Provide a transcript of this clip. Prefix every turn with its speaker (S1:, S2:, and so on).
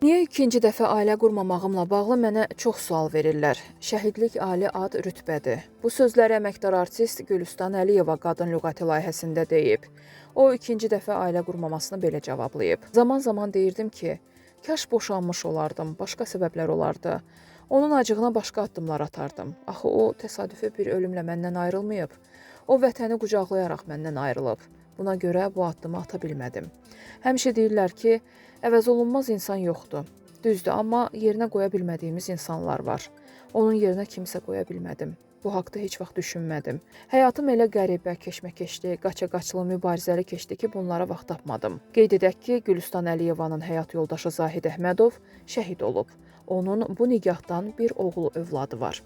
S1: Niyə ikinci dəfə ailə qurmamağımla bağlı mənə çox sual verirlər. Şəhidlik ali ad rütbədir. Bu sözləri əməkdar artist Gülüstan Əliyeva qadın lüğəti layihəsində deyib. O ikinci dəfə ailə qurmamasını belə cavablayıb. Zaman-zaman deyirdim ki, kaş boşanmış olardım, başqa səbəblər olardı. Onun acığına başqa addımlar atardım. Axı o təsadüfi bir ölümlə məndən ayrılmayıb. O vətəni qucaqlayaraq məndən ayrılıb. Buna görə bu addımı ata bilmədim. Həmişə deyirlər ki, əvəzolunmaz insan yoxdur. Düzdür, amma yerinə qoya bilmədiyimiz insanlar var. Onun yerinə kimsə qoya bilmədim. Bu haqda heç vaxt düşünmədim. Həyatım elə qəribə, keşməkeşli, qaça-qaçlı, mübarizəli keçdi ki, bunlara vaxt tapmadım. Qeyd edək ki, Gülüstan Əliyevanın həyat yoldaşı Zahid Əhmədov şəhid olub. Onun bu nigahdan bir oğlu övladı var.